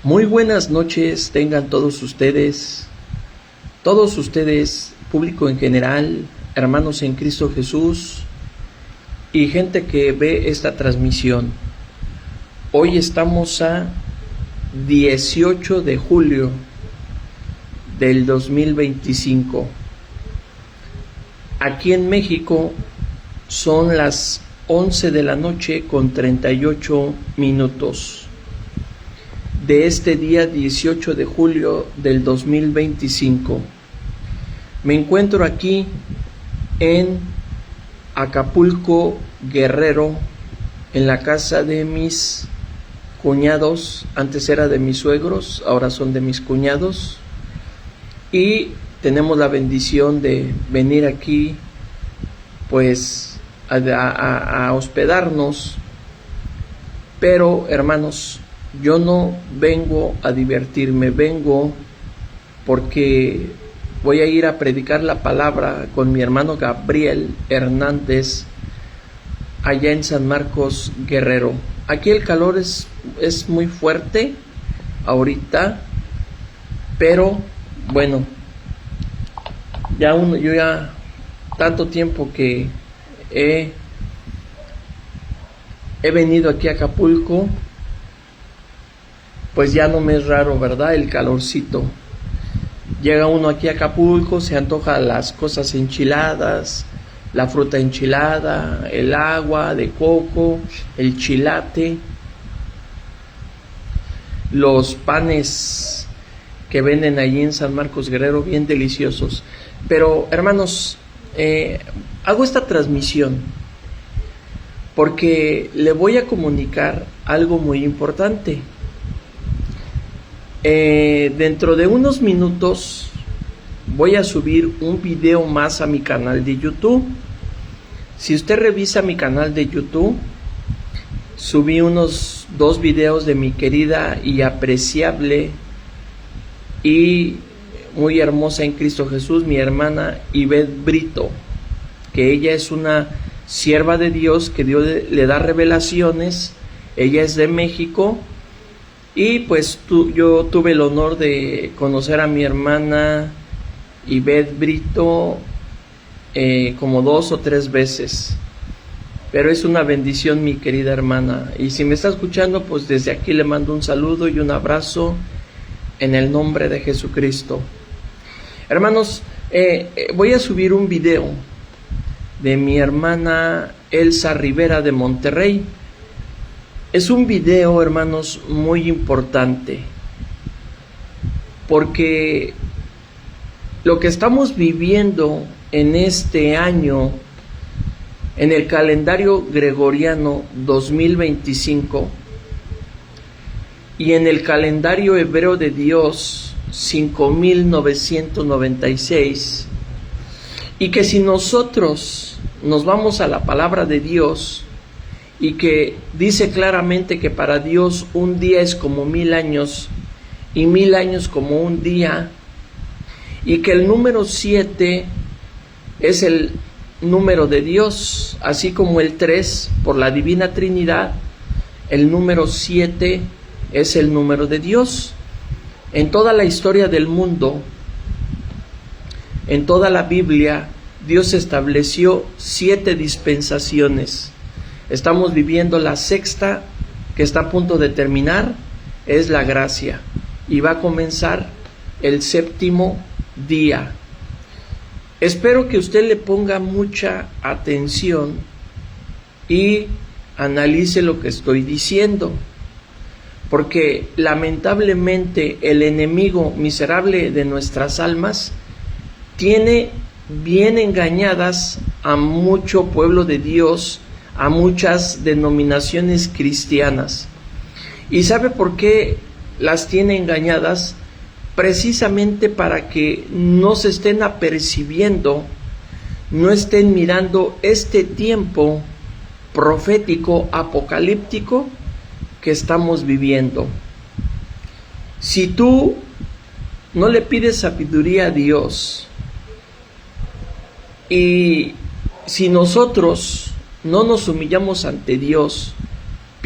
Muy buenas noches tengan todos ustedes, público en general, hermanos en Cristo Jesús y gente que ve esta transmisión. Hoy estamos a 18 de julio del 2025. Aquí en México son las 11 de la noche con 38 minutos de este día 18 de julio del 2025. Me encuentro aquí en Acapulco, Guerrero, en la casa de mis cuñados. Antes era de mis suegros, ahora son de mis cuñados, y tenemos la bendición de venir aquí pues a hospedarnos. Pero hermanos, yo no vengo a divertirme, vengo porque voy a ir a predicar la palabra con mi hermano Gabriel Hernández allá en San Marcos, Guerrero. Aquí el calor es muy fuerte ahorita, pero bueno, yo ya tanto tiempo que he venido aquí a Acapulco, pues ya no me es raro, ¿verdad? El calorcito. Llega uno aquí a Acapulco, se antoja las cosas enchiladas, la fruta enchilada, el agua de coco, el chilate, los panes que venden allí en San Marcos Guerrero, bien deliciosos. Pero hermanos, hago esta transmisión porque le voy a comunicar algo muy importante. Dentro de unos minutos voy a subir un video más a mi canal de YouTube. Si usted revisa mi canal de YouTube, subí unos 2 videos de mi querida y apreciable y muy hermosa en Cristo Jesús, mi hermana Ivette Brito, que ella es una sierva de Dios, que Dios le da revelaciones. Ella es de México. Y pues yo tuve el honor de conocer a mi hermana Ivette Brito como 2 o 3 veces. Pero es una bendición, mi querida hermana. Y si me está escuchando, pues desde aquí le mando un saludo y un abrazo en el nombre de Jesucristo. Hermanos, voy a subir un video de mi hermana Elsa Rivera de Monterrey. Es un video, hermanos, muy importante, porque lo que estamos viviendo en este año, en el calendario gregoriano 2025, y en el calendario hebreo de Dios 5996, y que si nosotros nos vamos a la palabra de Dios, y que dice claramente que para Dios un día es como 1000 años y 1000 años como un día, y que el número 7 es el número de Dios, así como el 3 por la Divina Trinidad, el número 7 es el número de Dios. En toda la historia del mundo, en toda la Biblia, Dios estableció 7 dispensaciones. Estamos viviendo la 6ª, que está a punto de terminar, es la gracia, y va a comenzar el 7º día. Espero que usted le ponga mucha atención y analice lo que estoy diciendo, porque lamentablemente el enemigo miserable de nuestras almas tiene bien engañadas a mucho pueblo de Dios, a muchas denominaciones cristianas. ¿Y sabe por qué las tiene engañadas? Precisamente para que no se estén apercibiendo, no estén mirando este tiempo profético, apocalíptico que estamos viviendo. Si tú no le pides sabiduría a Dios, y si nosotros no nos humillamos ante Dios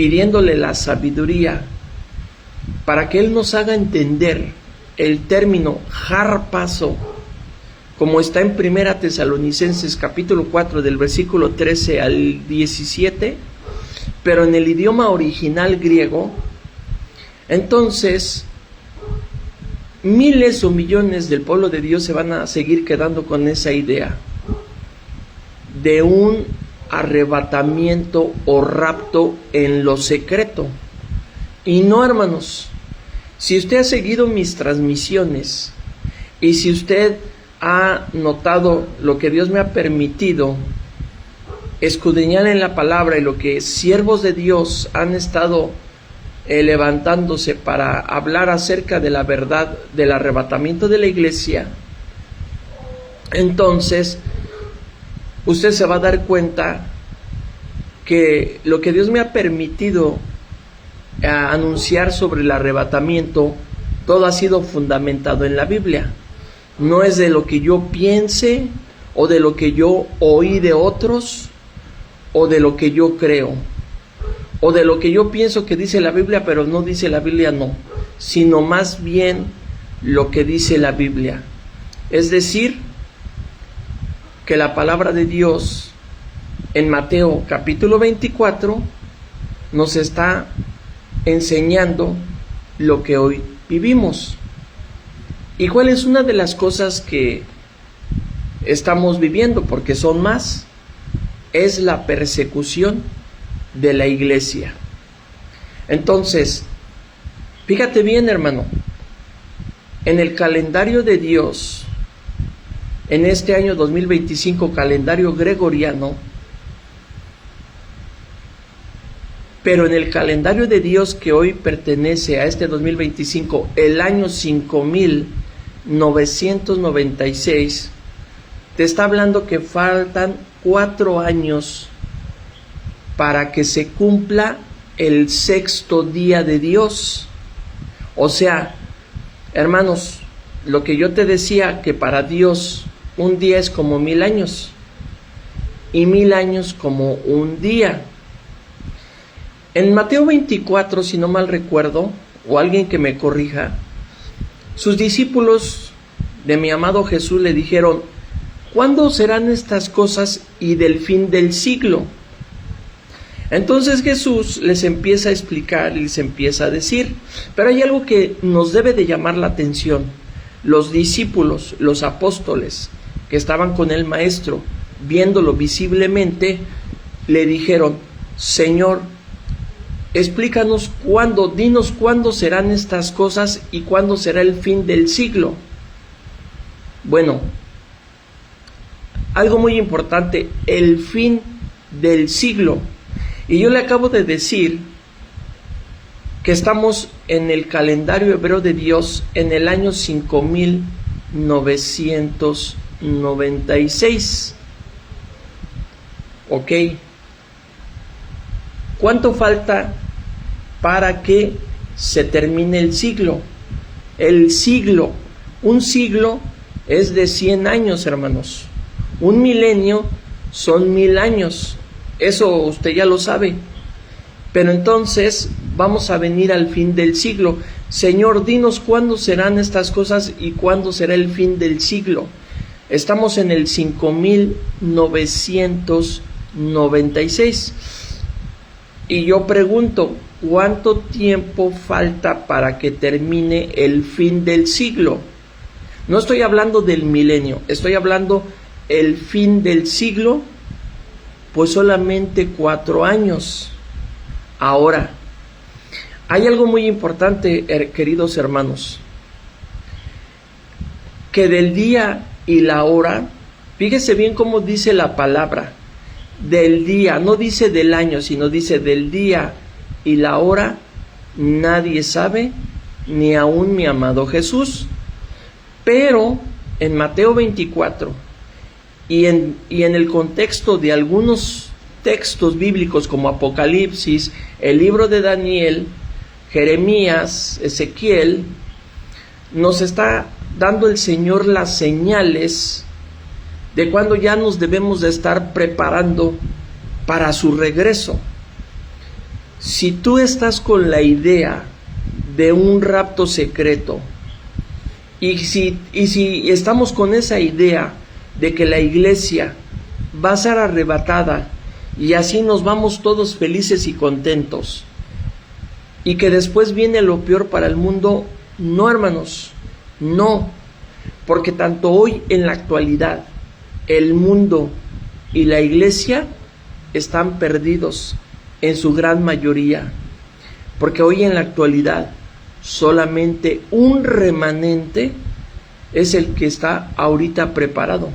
pidiéndole la sabiduría para que Él nos haga entender el término harpazo, como está en 1 Tesalonicenses capítulo 4 del versículo 13 al 17, pero en el idioma original griego. Entonces miles o millones del pueblo de Dios se van a seguir quedando con esa idea de un arrebatamiento o rapto en lo secreto. Y no, hermanos, si usted ha seguido mis transmisiones y si usted ha notado lo que Dios me ha permitido escudriñar en la palabra y lo que siervos de Dios han estado levantándose para hablar acerca de la verdad del arrebatamiento de la iglesia, entonces usted se va a dar cuenta que lo que Dios me ha permitido anunciar sobre el arrebatamiento, todo ha sido fundamentado en la Biblia. No es de lo que yo piense o de lo que yo oí de otros o de lo que yo creo o de lo que yo pienso que dice la Biblia, pero no dice la Biblia, no, sino más bien lo que dice la Biblia. Es decir, que la palabra de Dios en Mateo capítulo 24 nos está enseñando lo que hoy vivimos. ¿Y cuál es una de las cosas que estamos viviendo? Porque son más. Es la persecución de la iglesia. Entonces, fíjate bien, hermano, en el calendario de Dios, en este año 2025, calendario gregoriano, pero en el calendario de Dios que hoy pertenece a este 2025, el año 5996, te está hablando que faltan 4 años para que se cumpla el 6º día de Dios. O sea, hermanos, lo que yo te decía, que para Dios un día es como 1000 años y 1000 años como un día. En Mateo 24, si no mal recuerdo, o alguien que me corrija, sus discípulos de mi amado Jesús le dijeron: ¿cuándo serán estas cosas y del fin del siglo? Entonces Jesús les empieza a explicar y les empieza a decir, pero hay algo que nos debe de llamar la atención. Los discípulos, los apóstoles que estaban con el Maestro, viéndolo visiblemente, le dijeron: Señor, explícanos cuándo, dinos cuándo serán estas cosas y cuándo será el fin del siglo. Bueno, algo muy importante, el fin del siglo. Y yo le acabo de decir que estamos en el calendario hebreo de Dios en el año 5996. ¿Ok? ¿Cuánto falta para que se termine el siglo? El siglo, un siglo es de 100 años, hermanos. Un milenio son 1000 años. Eso usted ya lo sabe. Pero entonces vamos a venir al fin del siglo. Señor, dinos cuándo serán estas cosas y cuándo será el fin del siglo. Estamos en el 5996. Y yo pregunto, ¿cuánto tiempo falta para que termine el fin del siglo? No estoy hablando del milenio, estoy hablando el fin del siglo, pues solamente 4 años. Ahora, hay algo muy importante, queridos hermanos, que del día y la hora, fíjese bien cómo dice la palabra, del día, no dice del año, sino dice del día y la hora, nadie sabe, ni aún mi amado Jesús. Pero en Mateo 24 y en el contexto de algunos textos bíblicos como Apocalipsis, el libro de Daniel, Jeremías, Ezequiel, nos está dando el Señor las señales de cuando ya nos debemos de estar preparando para su regreso. Si tú estás con la idea de un rapto secreto, y si estamos con esa idea de que la iglesia va a ser arrebatada y así nos vamos todos felices y contentos, y que después viene lo peor para el mundo, no, hermanos, no, porque tanto hoy en la actualidad el mundo y la iglesia están perdidos en su gran mayoría, porque hoy en la actualidad solamente un remanente es el que está ahorita preparado.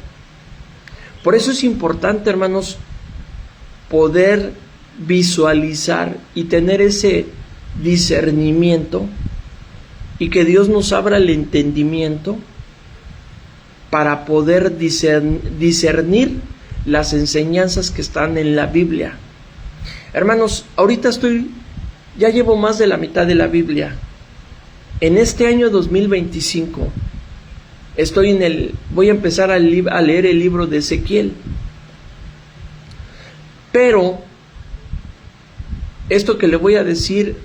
Por eso es importante, hermanos, poder visualizar y tener ese discernimiento, y que Dios nos abra el entendimiento para poder discernir las enseñanzas que están en la Biblia. Hermanos, ahorita ya llevo más de la mitad de la Biblia. En este año 2025 voy a empezar a leer el libro de Ezequiel. Pero esto que le voy a decir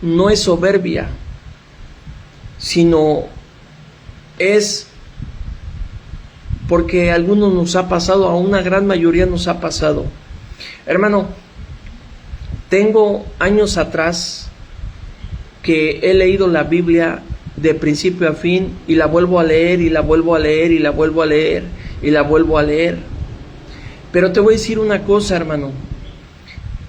no es soberbia, sino es porque a algunos nos ha pasado, a una gran mayoría nos ha pasado. Hermano, tengo años atrás que he leído la Biblia de principio a fin y la vuelvo a leer y la vuelvo a leer y la vuelvo a leer y la vuelvo a leer. Pero te voy a decir una cosa, hermano.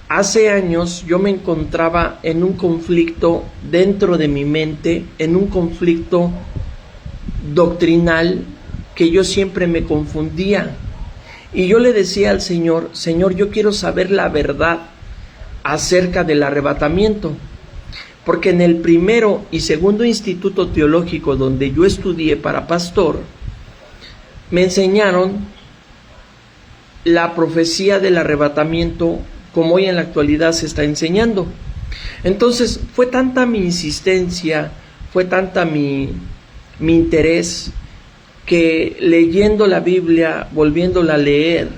Hace años yo me encontraba en un conflicto dentro de mi mente, en un conflicto doctrinal, que yo siempre me confundía. Y yo le decía al Señor: Señor, yo quiero saber la verdad acerca del arrebatamiento. Porque en el primero y segundo instituto teológico donde yo estudié para pastor, me enseñaron la profecía del arrebatamiento como hoy en la actualidad se está enseñando. Entonces fue tanta mi insistencia, fue tanta mi interés, que leyendo la Biblia, volviéndola a leer,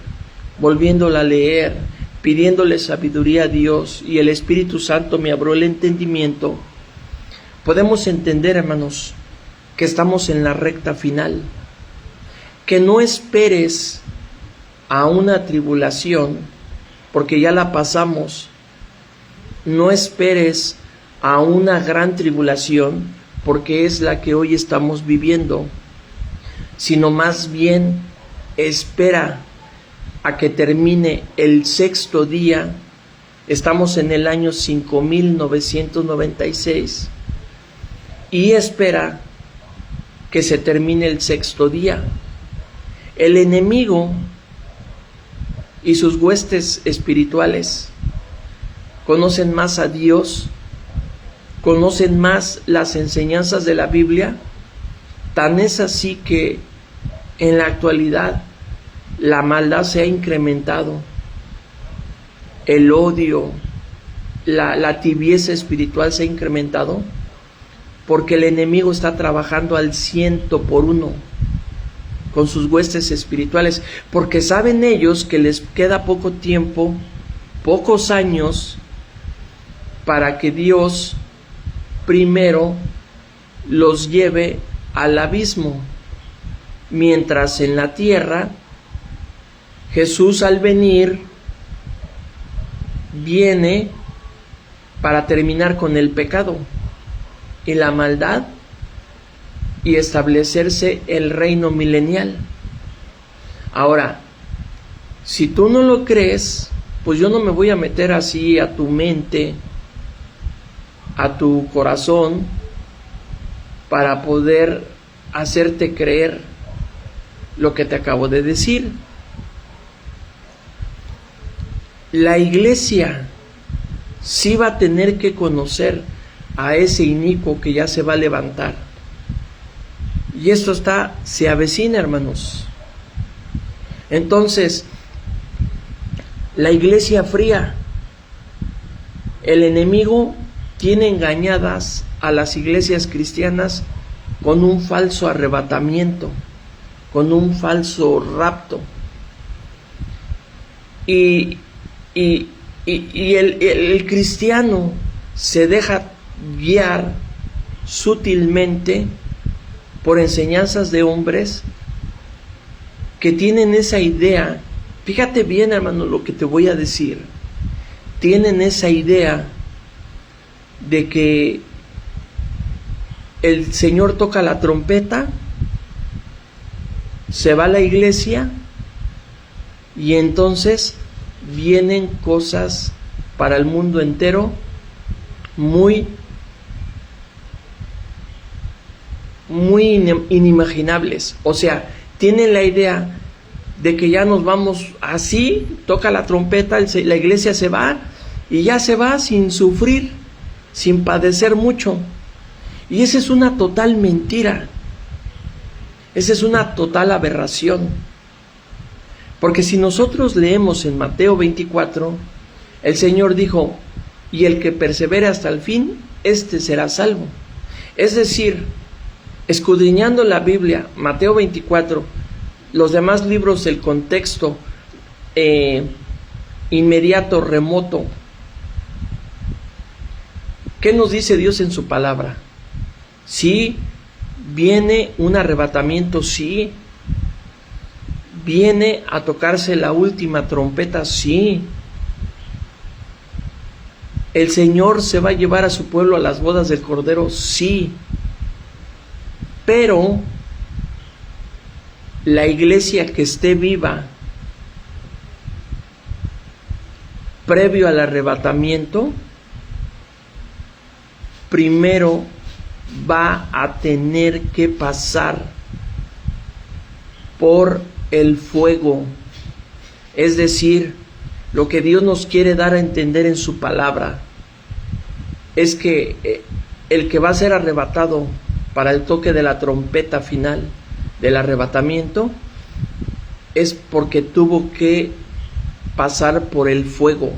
pidiéndole sabiduría a Dios, y el Espíritu Santo me abrió el entendimiento, podemos entender, hermanos, que estamos en la recta final. Que no esperes a una tribulación, porque ya la pasamos. No esperes a una gran tribulación, porque es la que hoy estamos viviendo, sino más bien espera a que termine el sexto día. Estamos en el año 5996 y espera que se termine el sexto día. El enemigo y sus huestes espirituales conocen más a Dios, conocen más las enseñanzas de la Biblia. Tan es así que en la actualidad la maldad se ha incrementado, el odio, la tibieza espiritual se ha incrementado, porque el enemigo está trabajando al 100% con sus huestes espirituales, porque saben ellos que les queda poco tiempo, pocos años, para que Dios primero los lleve al abismo, mientras en la tierra Jesús, al venir, viene para terminar con el pecado y la maldad y establecerse el reino milenial. Ahora, si tú no lo crees, pues yo no me voy a meter así a tu mente, a tu corazón, para poder hacerte creer lo que te acabo de decir. La iglesia sí va a tener que conocer a ese inicuo que ya se va a levantar. Y esto se avecina, hermanos. Entonces, la iglesia fría, el enemigo tiene engañadas a las iglesias cristianas con un falso arrebatamiento, con un falso rapto. Y Y el cristiano se deja guiar sutilmente por enseñanzas de hombres que tienen esa idea. Fíjate bien, hermano, lo que te voy a decir. Tienen esa idea de que el Señor toca la trompeta, se va a la iglesia y entonces vienen cosas para el mundo entero muy inimaginables. O sea, tienen la idea de que ya nos vamos así, toca la trompeta, la iglesia se va y ya se va sin sufrir, sin padecer mucho. Y esa es una total mentira. Esa es una total aberración. Porque si nosotros leemos en Mateo 24, el Señor dijo, y el que persevere hasta el fin, éste será salvo. Es decir, escudriñando la Biblia, Mateo 24, los demás libros, el contexto inmediato, remoto, ¿qué nos dice Dios en su palabra? Sí, viene un arrebatamiento, sí. Viene a tocarse la última trompeta, sí. El Señor se va a llevar a su pueblo a las bodas del Cordero, sí. Pero la iglesia que esté viva previo al arrebatamiento, primero va a tener que pasar por el fuego. Es decir, lo que Dios nos quiere dar a entender en su palabra es que el que va a ser arrebatado para el toque de la trompeta final del arrebatamiento es porque tuvo que pasar por el fuego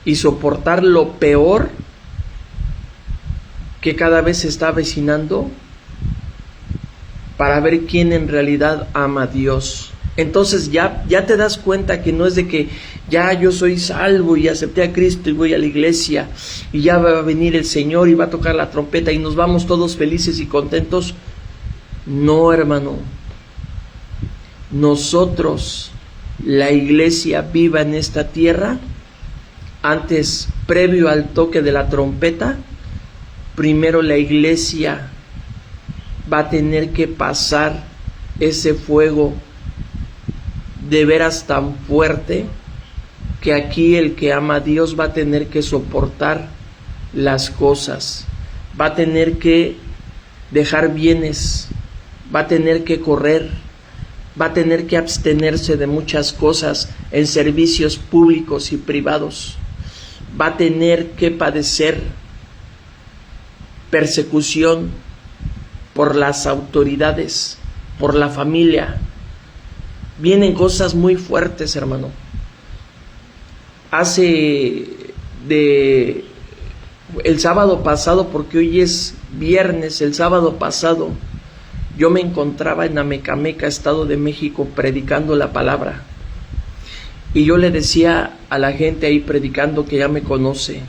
y soportar lo peor que cada vez se está avecinando para ver quién en realidad ama a Dios. Entonces ya te das cuenta que no es de que ya yo soy salvo y acepté a Cristo y voy a la iglesia y ya va a venir el Señor y va a tocar la trompeta y nos vamos todos felices y contentos. No, hermano. Nosotros, la iglesia viva en esta tierra, antes, previo al toque de la trompeta, primero la iglesia va a tener que pasar ese fuego de veras tan fuerte que aquí el que ama a Dios va a tener que soportar las cosas, va a tener que dejar bienes, va a tener que correr, va a tener que abstenerse de muchas cosas en servicios públicos y privados, va a tener que padecer persecución por las autoridades, por la familia. Vienen cosas muy fuertes, hermano. El sábado pasado, porque hoy es viernes, el sábado pasado, yo me encontraba en Amecameca, Estado de México, predicando la palabra. Y yo le decía a la gente ahí predicando, que ya me conoce,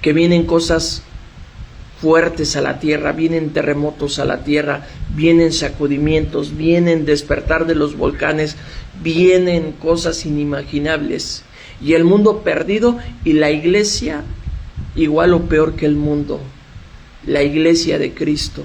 que vienen cosas fuertes a la tierra, vienen terremotos a la tierra, vienen sacudimientos, vienen despertar de los volcanes, vienen cosas inimaginables. Y el mundo perdido y la iglesia igual o peor que el mundo, la iglesia de Cristo.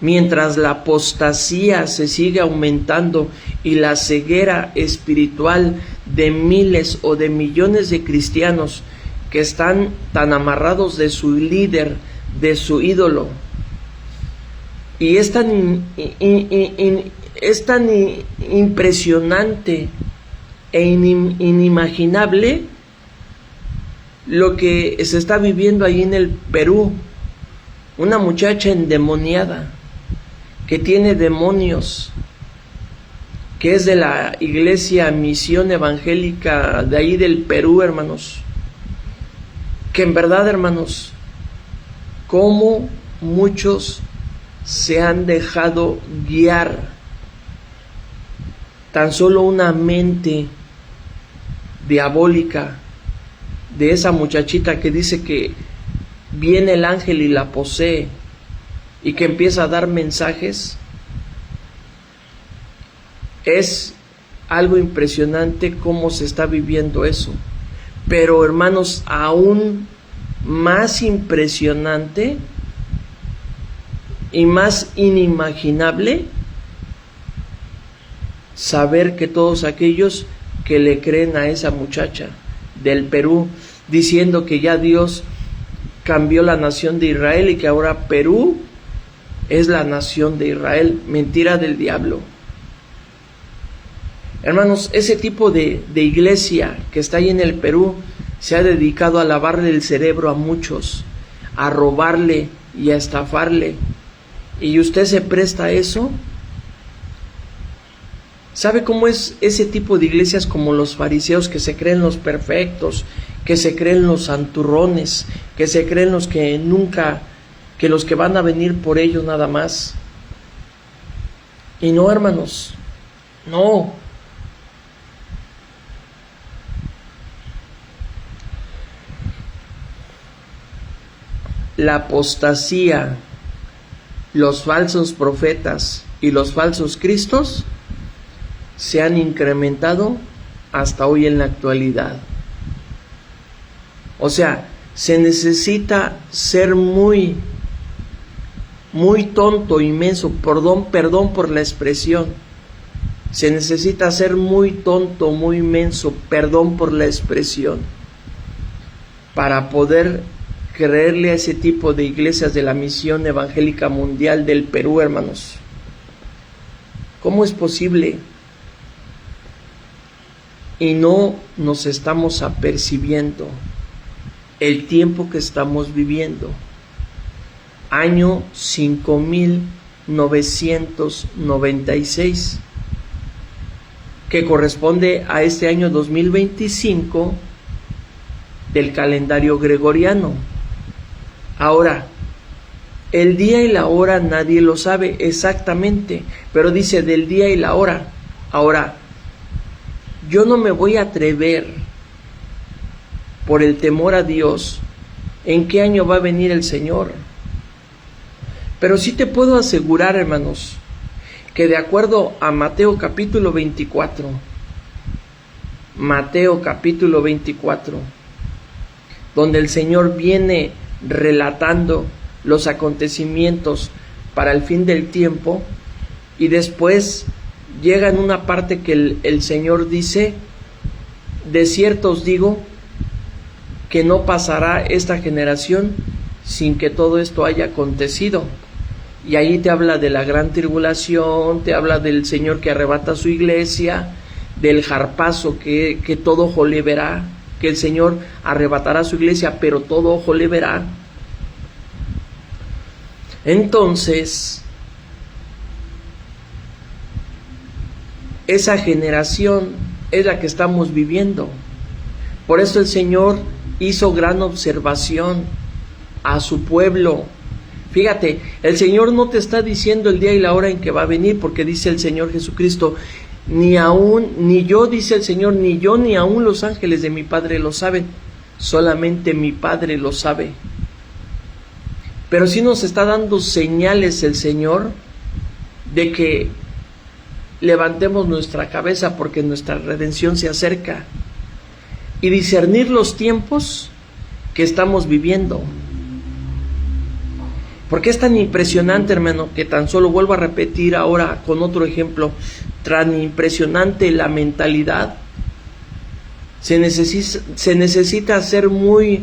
Mientras la apostasía se sigue aumentando y la ceguera espiritual de miles o de millones de cristianos que están tan amarrados de su líder, de su ídolo, y es tan impresionante e inimaginable lo que se está viviendo ahí en el Perú. Una muchacha endemoniada que tiene demonios, que es de la iglesia Misión Evangélica de ahí del Perú, hermanos. Que en verdad, hermanos, cómo muchos se han dejado guiar tan solo una mente diabólica de esa muchachita que dice que viene el ángel y la posee y que empieza a dar mensajes, es algo impresionante cómo se está viviendo eso. Pero hermanos, aún más impresionante y más inimaginable saber que todos aquellos que le creen a esa muchacha del Perú, diciendo que ya Dios cambió la nación de Israel y que ahora Perú es la nación de Israel. Mentira del diablo. Hermanos, ese tipo de iglesia que está ahí en el Perú se ha dedicado a lavarle el cerebro a muchos, a robarle y a estafarle. ¿Y usted se presta a eso? ¿Sabe cómo es ese tipo de iglesias como los fariseos, que se creen los perfectos, que se creen los santurrones, que se creen los que nunca, que los que van a venir por ellos nada más? Y no, hermanos, no. La apostasía, los falsos profetas y los falsos cristos se han incrementado hasta hoy en la actualidad. O sea, se necesita ser muy tonto, inmenso, perdón por la expresión. Se necesita ser muy tonto, muy inmenso, perdón por la expresión, para poder creerle a ese tipo de iglesias de la Misión Evangélica Mundial del Perú, hermanos. ¿Cómo es posible? Y no nos estamos apercibiendo el tiempo que estamos viviendo. Año 5996, que corresponde a este año 2025 del calendario gregoriano. Ahora, el día y la hora nadie lo sabe exactamente, pero dice del día y la hora. Ahora, yo no me voy a atrever, por el temor a Dios, en qué año va a venir el Señor. Pero sí te puedo asegurar, hermanos, que de acuerdo a Mateo capítulo 24, donde el Señor viene relatando los acontecimientos para el fin del tiempo, y después llega en una parte que el Señor dice: de cierto os digo que no pasará esta generación sin que todo esto haya acontecido. Y ahí te habla de la gran tribulación, te habla del Señor que arrebata su iglesia, del jarpazo que todo ojo le verá, que el Señor arrebatará su iglesia, pero todo ojo le verá. Entonces, esa generación es la que estamos viviendo. Por eso el Señor hizo gran observación a su pueblo. Fíjate, el Señor no te está diciendo el día y la hora en que va a venir, porque dice el Señor Jesucristo: ni yo, dice el Señor, ni yo ni aún los ángeles de mi Padre lo saben, solamente mi Padre lo sabe. Pero sí nos está dando señales el Señor de que levantemos nuestra cabeza, porque nuestra redención se acerca, y discernir los tiempos que estamos viviendo. Porque es tan impresionante, hermano, que tan solo vuelvo a repetir ahora con otro ejemplo, tan impresionante la mentalidad. Se necesita ser muy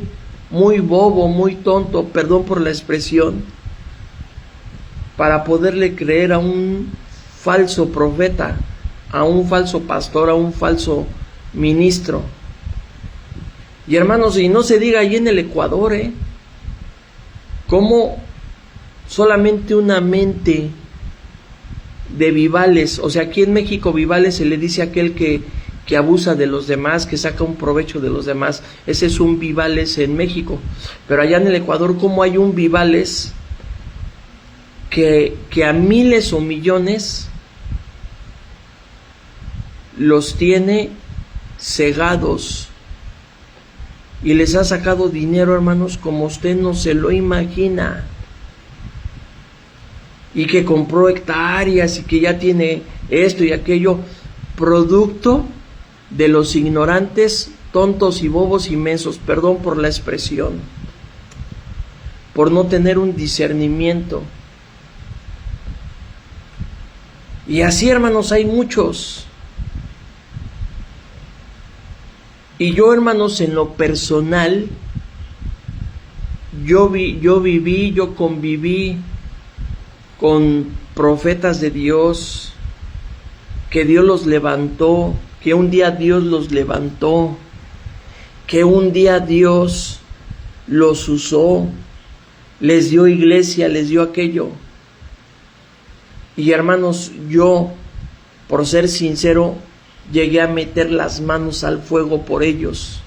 bobo, muy tonto, perdón por la expresión, para poderle creer a un falso profeta, a un falso pastor, a un falso ministro. Y hermanos, y no se diga ahí en el Ecuador, cómo solamente una mente de vivales, o sea, aquí en México vivales se le dice a aquel que abusa de los demás, que saca un provecho de los demás. Ese es un vivales en México. Pero allá en el Ecuador, ¿cómo hay un vivales que a miles o millones los tiene cegados y les ha sacado dinero, hermanos, como usted no se lo imagina, y que compró hectáreas y que ya tiene esto y aquello, producto de los ignorantes, tontos y bobos y mensos, perdón por la expresión, por no tener un discernimiento. Y así, hermanos, hay muchos. Y yo, hermanos, en lo personal, yo conviví con profetas de Dios, que Dios los levantó, que un día Dios los levantó, que un día Dios los usó, les dio iglesia, les dio aquello. Y hermanos, yo, por ser sincero, llegué a meter las manos al fuego por ellos.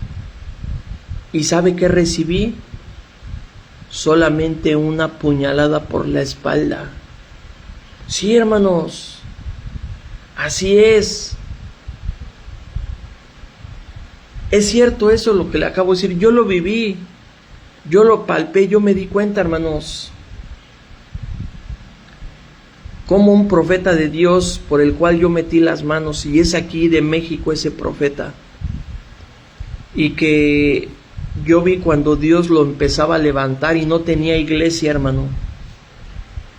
¿Y sabe qué recibí? Solamente una puñalada por la espalda. Sí, hermanos, así es. Es cierto eso lo que le acabo de decir. Yo lo viví, yo lo palpé, yo me di cuenta, hermanos, como un profeta de Dios por el cual yo metí las manos, y es aquí de México ese profeta, y que yo vi cuando Dios lo empezaba a levantar y no tenía iglesia, hermano,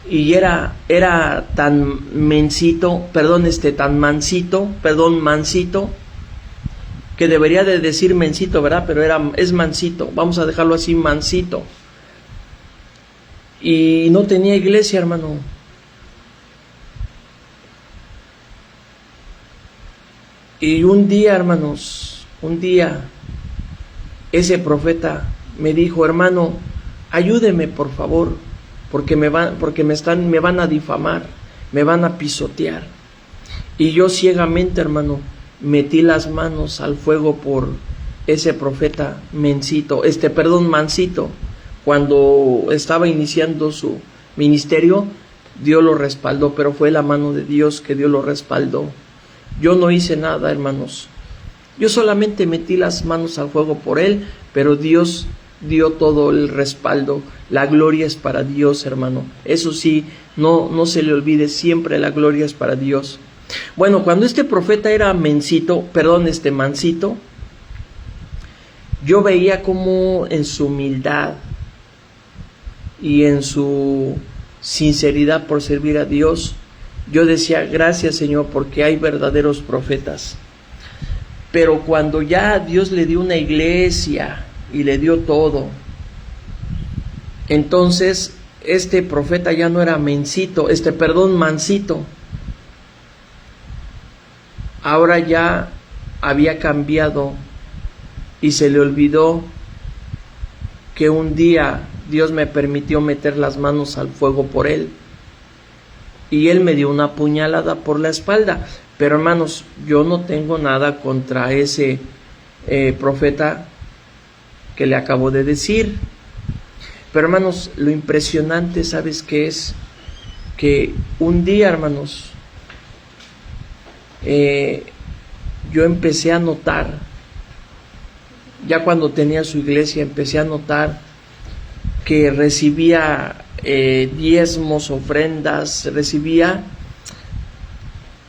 y era tan mansito, que debería de decir mencito, ¿verdad? Pero es mansito, vamos a dejarlo así, mansito, y no tenía iglesia, hermano. Y un día, hermanos, ese profeta me dijo: hermano, ayúdeme por favor, porque me van a difamar, me van a pisotear. Y yo ciegamente, hermano, metí las manos al fuego por ese profeta mansito. Cuando estaba iniciando su ministerio, Dios lo respaldó, pero fue la mano de Dios que Dios lo respaldó. Yo no hice nada, hermanos. Yo solamente metí las manos al fuego por él, pero Dios dio todo el respaldo. La gloria es para Dios, hermano. Eso sí, no se le olvide, siempre la gloria es para Dios. Bueno, cuando este profeta era mansito, yo veía como en su humildad y en su sinceridad por servir a Dios, yo decía: gracias, Señor, porque hay verdaderos profetas. Pero cuando ya Dios le dio una iglesia y le dio todo, entonces este profeta ya no era mansito. Ahora ya había cambiado y se le olvidó que un día Dios me permitió meter las manos al fuego por él. Y él me dio una puñalada por la espalda. Pero hermanos, yo no tengo nada contra ese profeta que le acabo de decir. Pero hermanos, lo impresionante, ¿sabes qué es? Que un día, hermanos, yo empecé a notar, ya cuando tenía su iglesia, empecé a notar que recibía diezmos, ofrendas,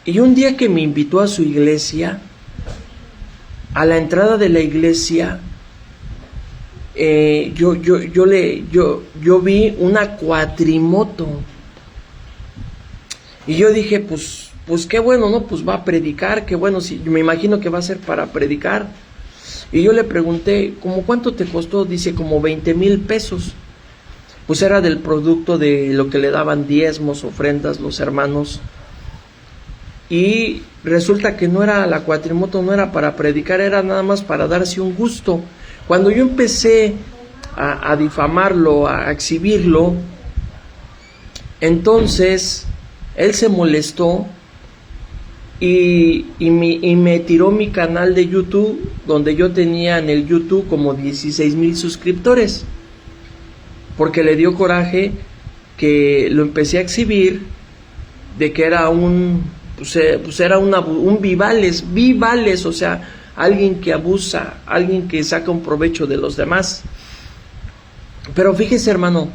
y un día que me invitó a su iglesia, a la entrada de la iglesia, yo vi una cuatrimoto, y yo dije, pues qué bueno, ¿no? Pues va a predicar, qué bueno, sí, me imagino que va a ser para predicar. Y yo le pregunté: ¿cómo cuánto te costó? Dice: como 20,000 pesos. Pues era del producto de lo que le daban diezmos, ofrendas los hermanos. Y resulta que no era la cuatrimoto, no era para predicar, era nada más para darse un gusto. Cuando yo empecé a difamarlo, a exhibirlo, entonces él se molestó y me tiró mi canal de YouTube, donde yo tenía en el YouTube como 16,000 suscriptores, porque le dio coraje que lo empecé a exhibir de que era un pues era un vivales, o sea, alguien que abusa, alguien que saca un provecho de los demás. Pero fíjese, hermano,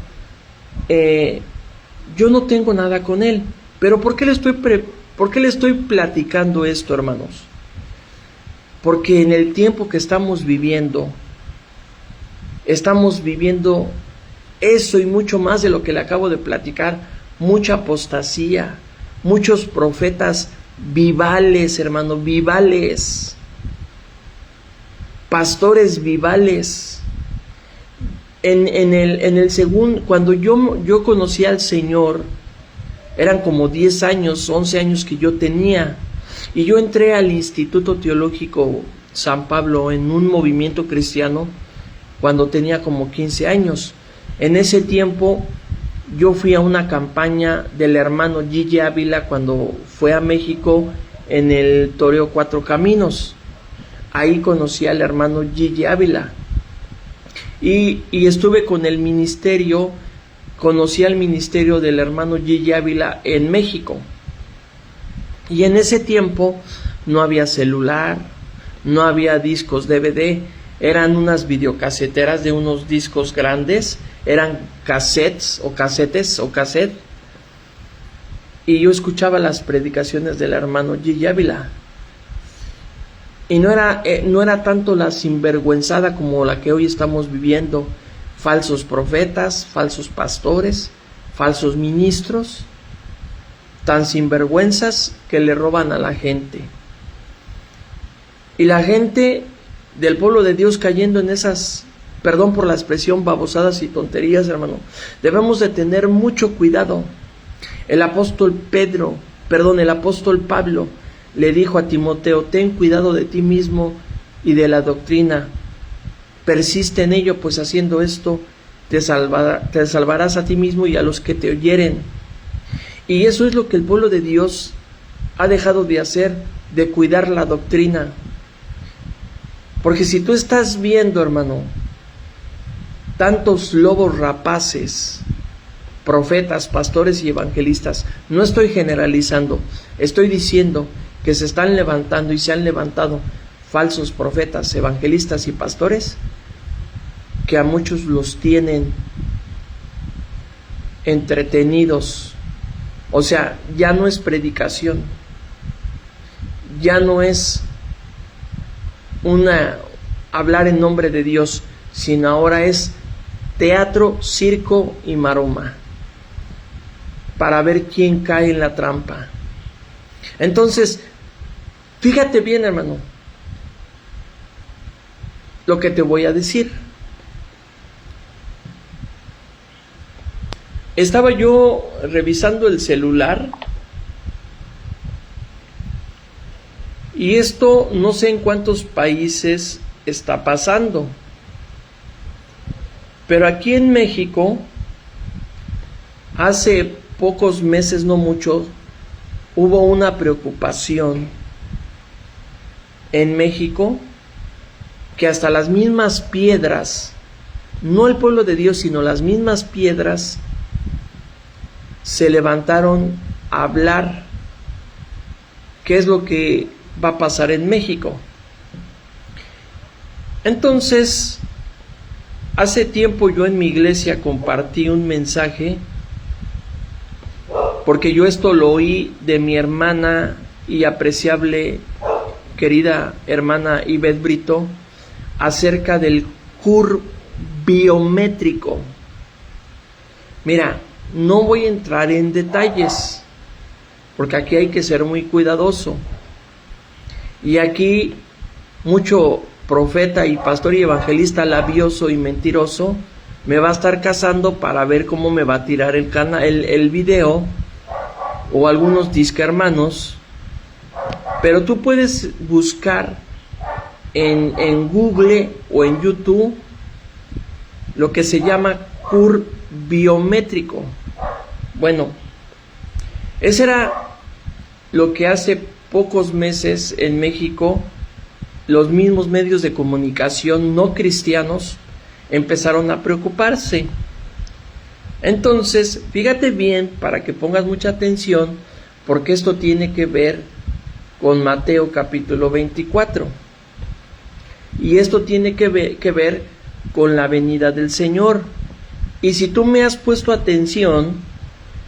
yo no tengo nada con él, pero ¿por qué le estoy platicando esto, hermanos? Porque en el tiempo que estamos viviendo eso y mucho más de lo que le acabo de platicar, mucha apostasía, muchos profetas vivales, hermano, vivales, pastores vivales. Cuando yo conocí al Señor, eran como 10 años, 11 años que yo tenía, y yo entré al Instituto Teológico San Pablo en un movimiento cristiano cuando tenía como 15 años. En ese tiempo yo fui a una campaña del hermano Gigi Ávila cuando fue a México en el Toreo Cuatro Caminos. Ahí conocí al hermano Gigi Ávila y estuve con el ministerio, conocí al ministerio del hermano Gigi Ávila en México. Y en ese tiempo no había celular, no había discos DVD, eran unas videocaseteras de unos discos grandes, eran cassettes o cassette, y yo escuchaba las predicaciones del hermano Gigi Ávila. Y no era tanto la sinvergüenzada como la que hoy estamos viviendo, falsos profetas, falsos pastores, falsos ministros, tan sinvergüenzas que le roban a la gente. Y la gente del pueblo de Dios cayendo en esas, perdón por la expresión, babosadas y tonterías, hermano. Debemos de tener mucho cuidado. El apóstol Pablo le dijo a Timoteo: ten cuidado de ti mismo y de la doctrina, persiste en ello, pues haciendo esto te salvarás a ti mismo y a los que te oyeren. Y eso es lo que el pueblo de Dios ha dejado de hacer, de cuidar la doctrina. Porque si tú estás viendo, hermano, tantos lobos rapaces, profetas, pastores y evangelistas, no estoy generalizando, estoy diciendo que se están levantando y se han levantado falsos profetas, evangelistas y pastores, que a muchos los tienen entretenidos. O sea, ya no es predicación, ya no es hablar en nombre de Dios, sino ahora es teatro, circo y maroma, para ver quién cae en la trampa. Entonces, fíjate bien, hermano, lo que te voy a decir. Estaba yo revisando el celular y esto no sé en cuántos países está pasando, pero aquí en México hace pocos meses, no mucho, hubo una preocupación en México que hasta las mismas piedras, no el pueblo de Dios, sino las mismas piedras, se levantaron a hablar qué es lo que va a pasar en México. Entonces, hace tiempo yo en mi iglesia compartí un mensaje, porque yo esto lo oí de mi hermana y apreciable querida hermana Ivette Brito, acerca del CUR biométrico. Mira, no voy a entrar en detalles, porque aquí hay que ser muy cuidadoso. Y aquí mucho profeta y pastor y evangelista labioso y mentiroso me va a estar cazando para ver cómo me va a tirar el video, o algunos disque hermanos. Pero tú puedes buscar en Google o en YouTube lo que se llama CUR biométrico. Bueno, ese era lo que hace pocos meses en México los mismos medios de comunicación no cristianos empezaron a preocuparse. Entonces, fíjate bien, para que pongas mucha atención, porque esto tiene que ver con Mateo capítulo 24. Y esto tiene que ver con la venida del Señor. Y si tú me has puesto atención,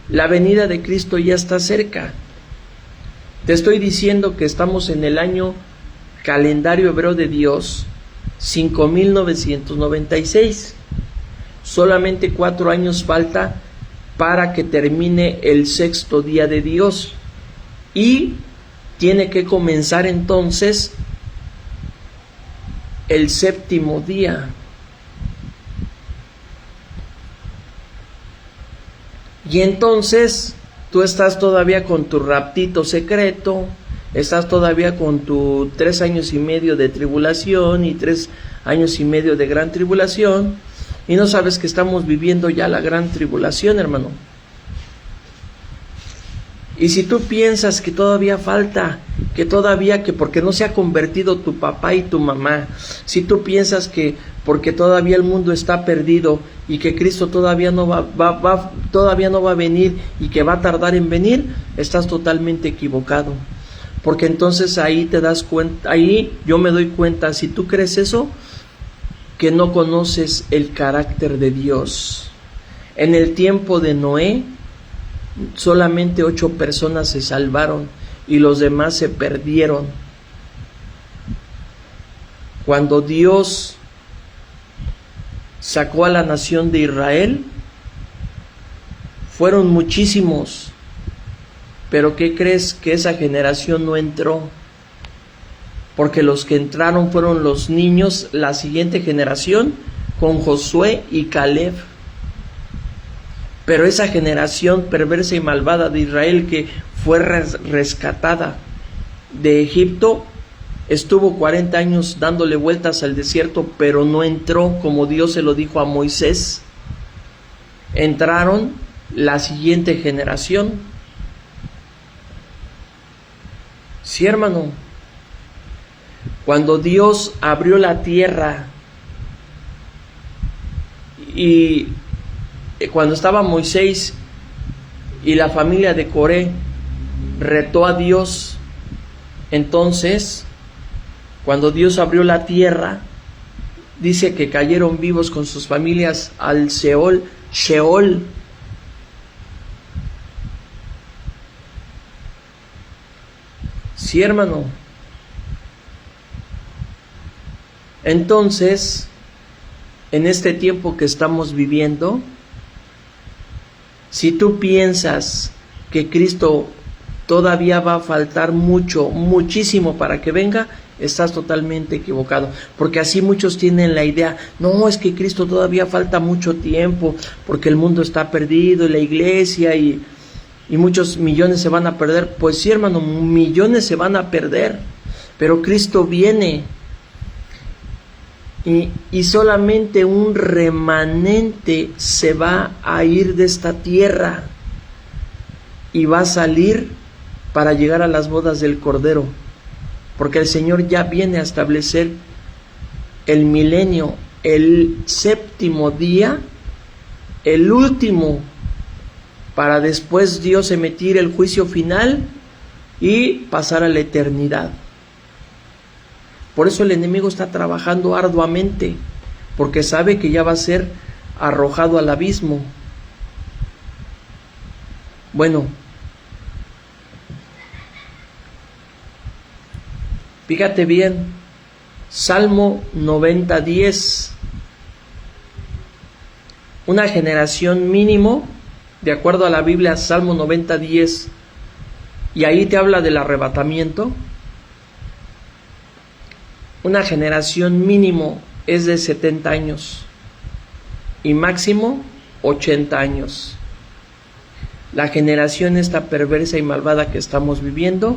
la venida de Cristo ya está cerca. Te estoy diciendo que estamos en el año calendario hebreo de Dios, 5996. Solamente 4 años falta para que termine el 6º día de Dios. Y tiene que comenzar entonces el 7º día. Y entonces tú estás todavía con tu raptito secreto, estás todavía con tu 3 años y medio de tribulación y 3 años y medio de gran tribulación, y no sabes que estamos viviendo ya la gran tribulación, hermano. Y si tú piensas que todavía falta, que porque no se ha convertido tu papá y tu mamá, si tú piensas que porque todavía el mundo está perdido y que Cristo todavía no va a venir y que va a tardar en venir, estás totalmente equivocado. Porque entonces ahí te das cuenta, ahí yo me doy cuenta, si tú crees eso, que no conoces el carácter de Dios. En el tiempo de Noé, solamente 8 personas se salvaron y los demás se perdieron. Cuando Dios sacó a la nación de Israel, fueron muchísimos, pero ¿qué crees? Que esa generación no entró, porque los que entraron fueron los niños, la siguiente generación, con Josué y Caleb. Pero esa generación perversa y malvada de Israel, que fue rescatada de Egipto, estuvo 40 años dándole vueltas al desierto, pero no entró como Dios se lo dijo a Moisés. Entraron la siguiente generación. Sí, hermano. Cuando Dios abrió la tierra y cuando estaba Moisés y la familia de Coré retó a Dios, entonces cuando Dios abrió la tierra, dice que cayeron vivos con sus familias al Sheol. Sí, hermano. Entonces, en este tiempo que estamos viviendo, si tú piensas que Cristo todavía va a faltar muchísimo para que venga, estás totalmente equivocado, porque así muchos tienen la idea, no, es que Cristo todavía falta mucho tiempo, porque el mundo está perdido, y la iglesia, y muchos millones se van a perder. Pues sí, hermano, millones se van a perder, pero Cristo viene, y solamente un remanente se va a ir de esta tierra, y va a salir para llegar a las bodas del Cordero, porque el Señor ya viene a establecer el milenio, el 7º día, el último, para después Dios emitir el juicio final y pasar a la eternidad. Por eso el enemigo está trabajando arduamente, porque sabe que ya va a ser arrojado al abismo. Bueno, fíjate bien, Salmo 90:10, una generación mínimo, de acuerdo a la Biblia, Salmo 90:10, y ahí te habla del arrebatamiento. Una generación mínimo es de 70 años y máximo 80 años. La generación esta perversa y malvada que estamos viviendo,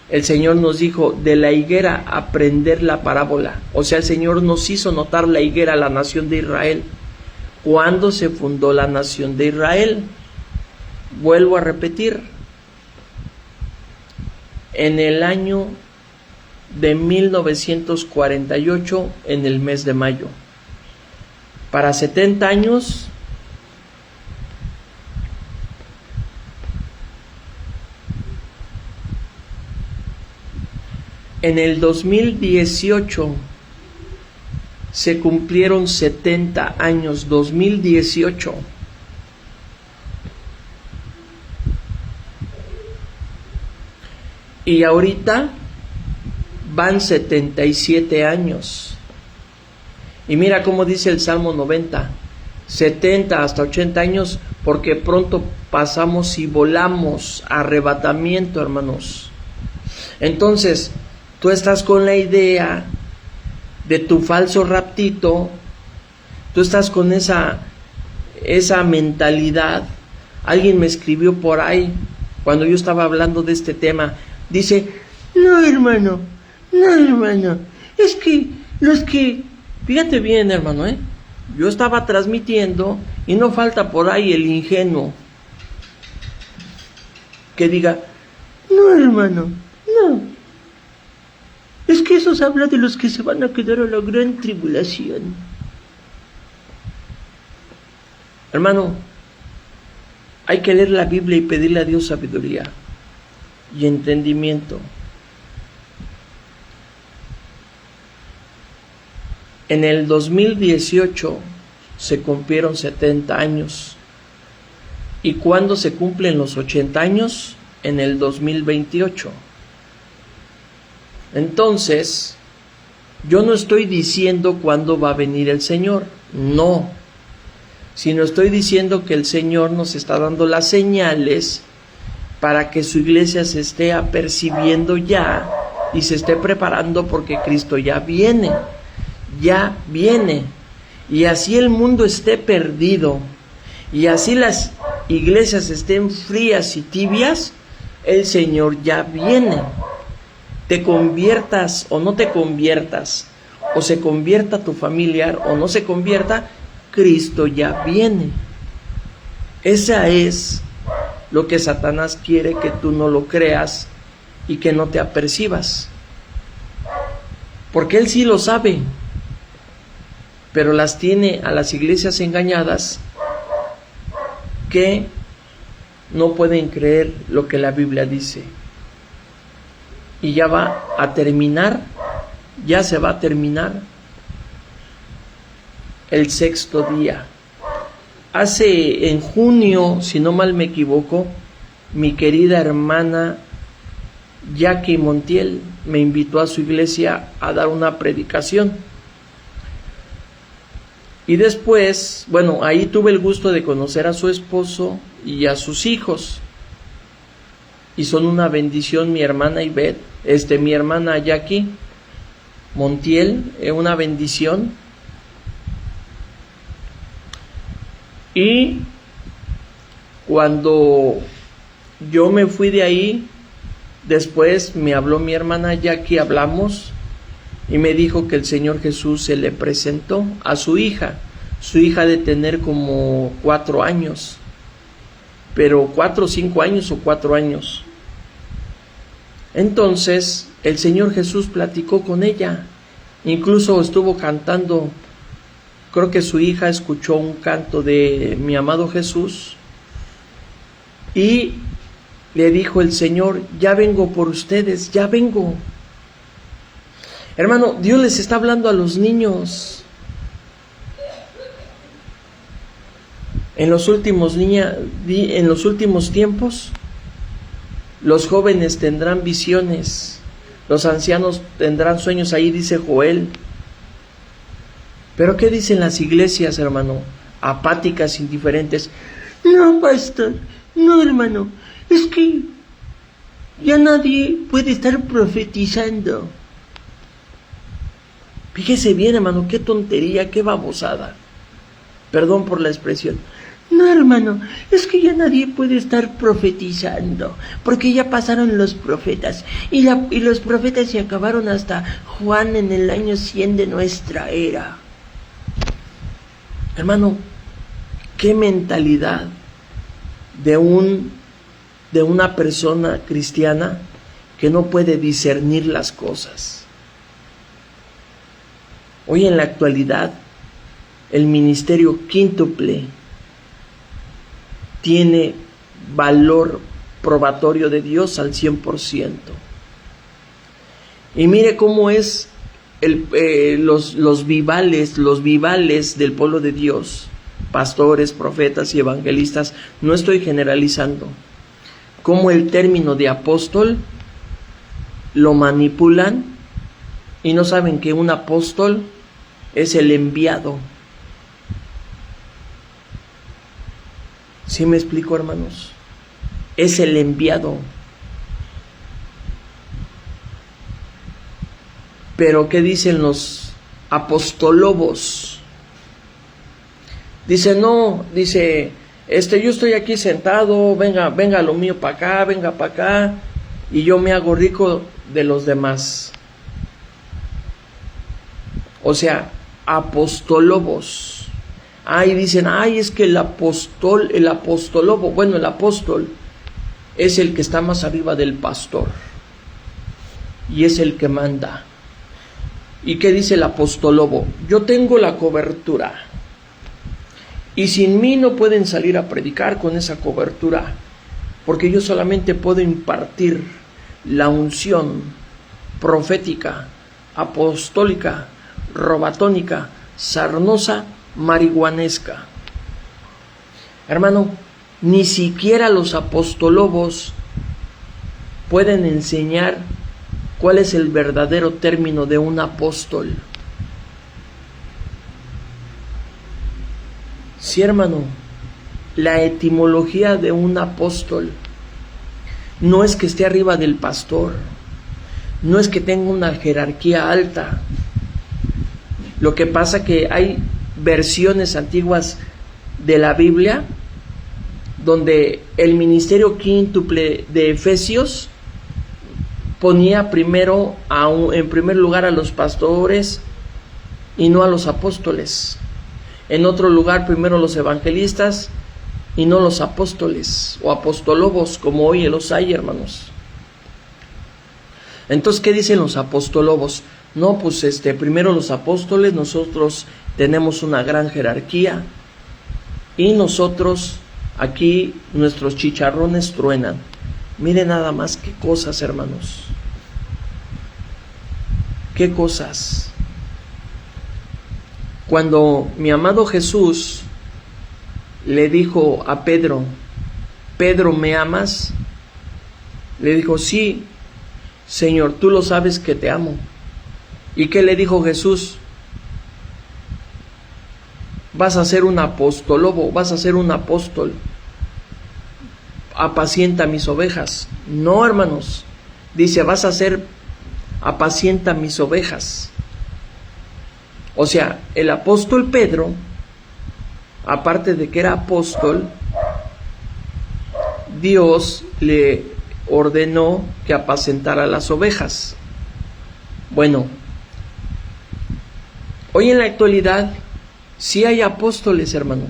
el Señor nos dijo, de la higuera aprender la parábola. O sea, el Señor nos hizo notar la higuera a la nación de Israel. ¿Cuándo se fundó la nación de Israel? Vuelvo a repetir, en el año de 1948, en el mes de mayo. Para 70 años En el 2018 se cumplieron 70 años, 2018. Y ahorita van 77 años. Y mira cómo dice el Salmo 90, 70 hasta 80 años, porque pronto pasamos y volamos, arrebatamiento, hermanos. Entonces, tú estás con la idea de tu falso raptito, tú estás con esa mentalidad. Alguien me escribió por ahí, cuando yo estaba hablando de este tema, dice, no hermano, es que fíjate bien hermano, yo estaba transmitiendo y no falta por ahí el ingenuo que diga, no hermano, no, es que eso habla de los que se van a quedar a la gran tribulación. Hermano, hay que leer la Biblia y pedirle a Dios sabiduría y entendimiento. En el 2018 se cumplieron 70 años. ¿Y cuándo se cumplen los 80 años? En el 2028. Entonces, yo no estoy diciendo cuándo va a venir el Señor, no, sino estoy diciendo que el Señor nos está dando las señales para que su iglesia se esté apercibiendo ya y se esté preparando, porque Cristo ya viene, y así el mundo esté perdido y así las iglesias estén frías y tibias, el Señor ya viene. Te conviertas o no te conviertas, o se convierta tu familiar o no se convierta, Cristo ya viene. Esa es lo que Satanás quiere, que tú no lo creas y que no te apercibas, porque él sí lo sabe, pero las tiene a las iglesias engañadas, que no pueden creer lo que la Biblia dice. Y ya va a terminar, ya se va a terminar el sexto día. En junio, si no mal me equivoco, mi querida hermana Jackie Montiel me invitó a su iglesia a dar una predicación. Y después, bueno, ahí tuve el gusto de conocer a su esposo y a sus hijos. Y son una bendición, mi hermana Ivette, mi hermana Jackie Montiel, una bendición. Y cuando yo me fui de ahí, después me habló mi hermana Jackie, hablamos, y me dijo que el Señor Jesús se le presentó a su hija de tener como 4 años, pero 4 o 5 años o 4 años. Entonces el Señor Jesús platicó con ella, incluso estuvo cantando. Creo que su hija escuchó un canto de mi amado Jesús y le dijo el Señor, ya vengo por ustedes, ya vengo. Hermano, Dios les está hablando a los niños. En los últimos tiempos, los jóvenes tendrán visiones, los ancianos tendrán sueños, ahí dice Joel. Pero ¿qué dicen las iglesias, hermano? Apáticas, indiferentes. No, pastor, no, hermano, es que ya nadie puede estar profetizando. Fíjese bien, hermano, qué tontería, qué babosada. Perdón por la expresión. No, hermano, es que ya nadie puede estar profetizando, porque ya pasaron los profetas, y los profetas se acabaron hasta Juan en el año 100 de nuestra era. Hermano, qué mentalidad de una persona cristiana que no puede discernir las cosas. Hoy en la actualidad, el ministerio quíntuple tiene valor probatorio de Dios al 100%. Y mire cómo es los vivales del pueblo de Dios, pastores, profetas y evangelistas. No estoy generalizando. Cómo el término de apóstol lo manipulan y no saben que un apóstol es el enviado. ¿Sí me explico, hermanos? Es el enviado. Pero ¿qué dicen los apostolobos? Dice, no, dice, yo estoy aquí sentado, venga lo mío para acá, venga para acá, y yo me hago rico de los demás. O sea, apostolobos. Y dicen, es que el apostolobo, bueno, el apóstol es el que está más arriba del pastor y es el que manda. ¿Y qué dice el apostolobo? Yo tengo la cobertura y sin mí no pueden salir a predicar con esa cobertura, porque yo solamente puedo impartir la unción profética, apostólica, robatónica, sarnosa, marihuanesca. Hermano, ni siquiera los apostolobos pueden enseñar cuál es el verdadero término de un apóstol. Sí, hermano, la etimología de un apóstol no es que esté arriba del pastor, no es que tenga una jerarquía alta. Lo que pasa que hay versiones antiguas de la Biblia donde el ministerio quíntuple de Efesios ponía en primer lugar a los pastores y no a los apóstoles. En otro lugar primero los evangelistas y no los apóstoles o apostolobos, como hoy los hay, hermanos. Entonces, ¿qué dicen los apostolobos? No, pues primero los apóstoles, nosotros tenemos una gran jerarquía y nosotros aquí nuestros chicharrones truenan. Miren nada más qué cosas, hermanos. Qué cosas. Cuando mi amado Jesús le dijo a Pedro, Pedro, ¿me amas? Le dijo, sí, Señor, tú lo sabes que te amo. ¿Y qué le dijo Jesús? Vas a ser un apostolobo, vas a ser un apóstol. Apacienta mis ovejas. No, hermanos. Dice, vas a ser apacienta mis ovejas. O sea, el apóstol Pedro, aparte de que era apóstol, Dios le ordenó que apacentara las ovejas. Bueno, hoy en la actualidad sí hay apóstoles, hermano,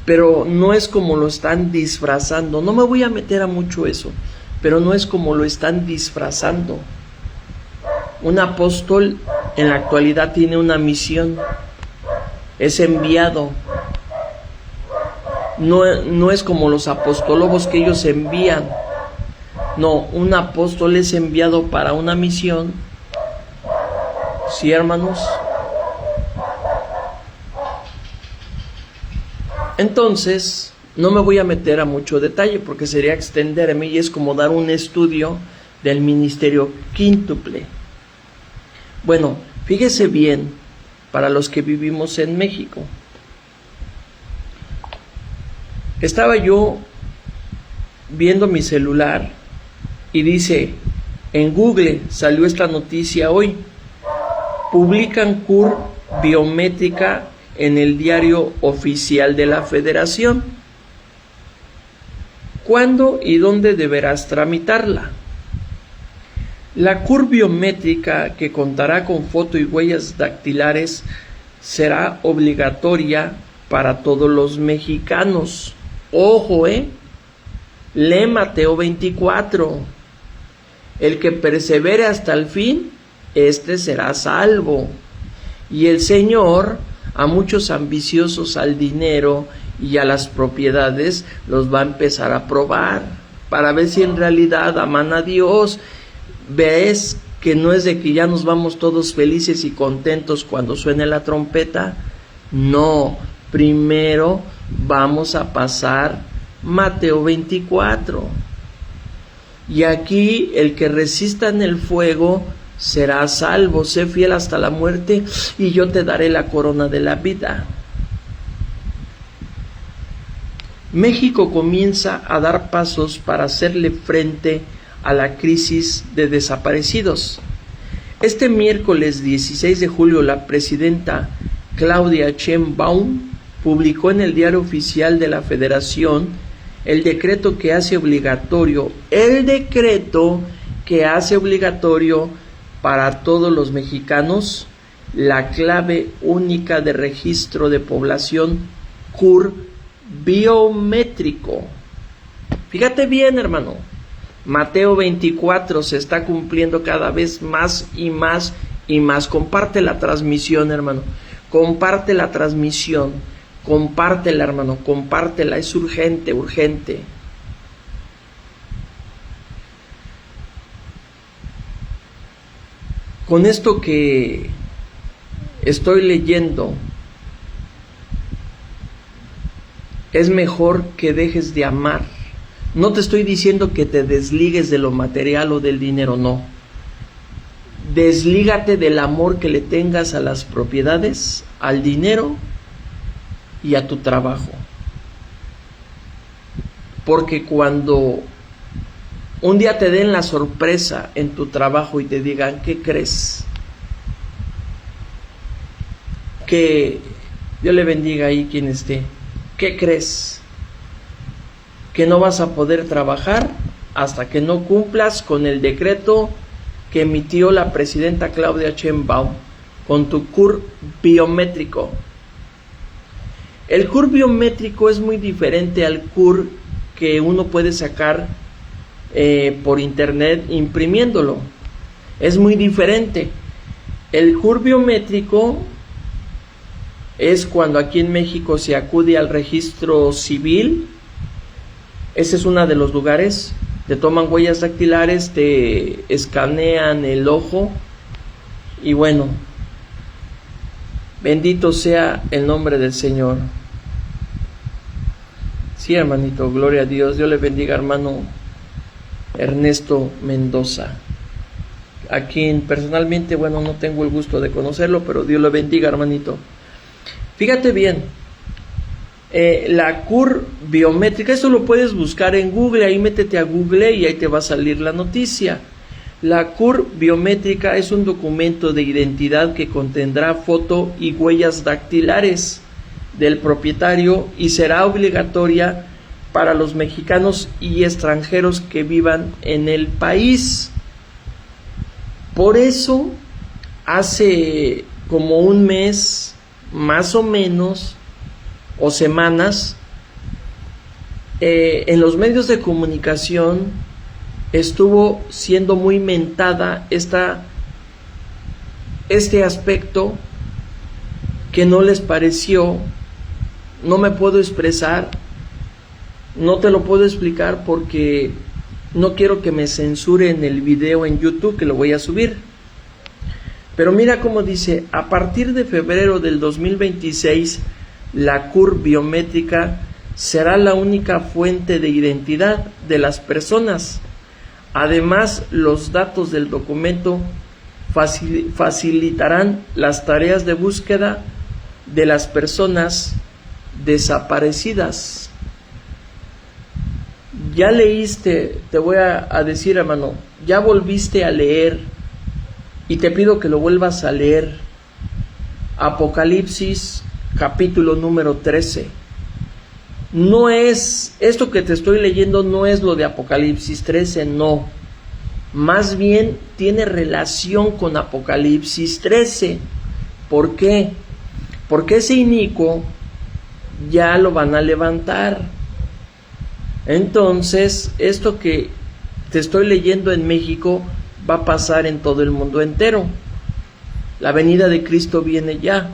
pero no es como lo están disfrazando. No me voy a meter a mucho eso, pero no es como lo están disfrazando. Un apóstol en la actualidad tiene una misión, es enviado. No es como los apostólogos que ellos envían. No, un apóstol es enviado para una misión. ¿Sí, hermanos? Entonces, no me voy a meter a mucho detalle porque sería extenderme y es como dar un estudio del ministerio quíntuple. Bueno, fíjese bien, para los que vivimos en México. Estaba yo viendo mi celular y dice, en Google salió esta noticia hoy, publican CUR biométrica en el diario oficial de la Federación. ¿Cuándo y dónde deberás tramitarla? La CUR biométrica, que contará con foto y huellas dactilares, será obligatoria para todos los mexicanos. Ojo, lee Mateo 24. El que persevere hasta el fin, este será salvo. Y el Señor a muchos ambiciosos al dinero y a las propiedades los va a empezar a probar para ver si en realidad aman a Dios. Ves que no es de que ya nos vamos todos felices y contentos cuando suene la trompeta. No, primero vamos a pasar Mateo 24. Y aquí el que resista en el fuego será salvo. Sé fiel hasta la muerte y yo te daré la corona de la vida. México comienza a dar pasos para hacerle frente a la crisis de desaparecidos. Este miércoles 16 de julio, la presidenta Claudia Sheinbaum publicó en el Diario Oficial de la Federación el decreto que hace obligatorio para todos los mexicanos la clave única de registro de población CUR biométrico. Fíjate bien, hermano. Mateo 24 se está cumpliendo cada vez más y más y más. Comparte la transmisión, hermano. Comparte la transmisión. Compártela, hermano. Compártela. Es urgente, urgente. Con esto que estoy leyendo, es mejor que dejes de amar. No te estoy diciendo que te desligues de lo material o del dinero, no. Deslígate del amor que le tengas a las propiedades, al dinero y a tu trabajo. Porque cuando un día te den la sorpresa en tu trabajo y te digan, ¿qué crees? Que Dios le bendiga ahí quien esté. ¿Qué crees? Que no vas a poder trabajar hasta que no cumplas con el decreto que emitió la presidenta Claudia Sheinbaum con tu CUR biométrico. El CUR biométrico es muy diferente al CUR que uno puede sacar por internet imprimiéndolo. Es muy diferente. El CUR biométrico es cuando aquí en México se acude al registro civil. Ese es uno de los lugares. Te toman huellas dactilares, te escanean el ojo y bueno, bendito sea el nombre del Señor. Sí, hermanito, gloria a Dios. Dios le bendiga, hermano Ernesto Mendoza, a quien personalmente, bueno, no tengo el gusto de conocerlo, pero Dios le bendiga, hermanito. Fíjate bien, la CUR biométrica, esto lo puedes buscar en Google, ahí métete a Google y ahí te va a salir la noticia. La CUR biométrica es un documento de identidad que contendrá foto y huellas dactilares del propietario y será obligatoria para los mexicanos y extranjeros que vivan en el país. Por eso, hace como un mes, más o menos, o semanas, en los medios de comunicación estuvo siendo muy mentada este aspecto que no les pareció. No me puedo expresar, no te lo puedo explicar porque no quiero que me censuren el video en YouTube, que lo voy a subir. Pero mira cómo dice: a partir de febrero del 2026, la CUR biométrica será la única fuente de identidad de las personas. Además, los datos del documento facilitarán las tareas de búsqueda de las personas desaparecidas. Ya leíste, te voy a decir, hermano, ya volviste a leer y te pido que lo vuelvas a leer. Apocalipsis capítulo número 13. No es, esto que te estoy leyendo no es lo de Apocalipsis 13, no. Más bien tiene relación con Apocalipsis 13. ¿Por qué? Porque ese inicuo ya lo van a levantar. Entonces, esto que te estoy leyendo en México va a pasar en todo el mundo entero. La venida de Cristo viene ya.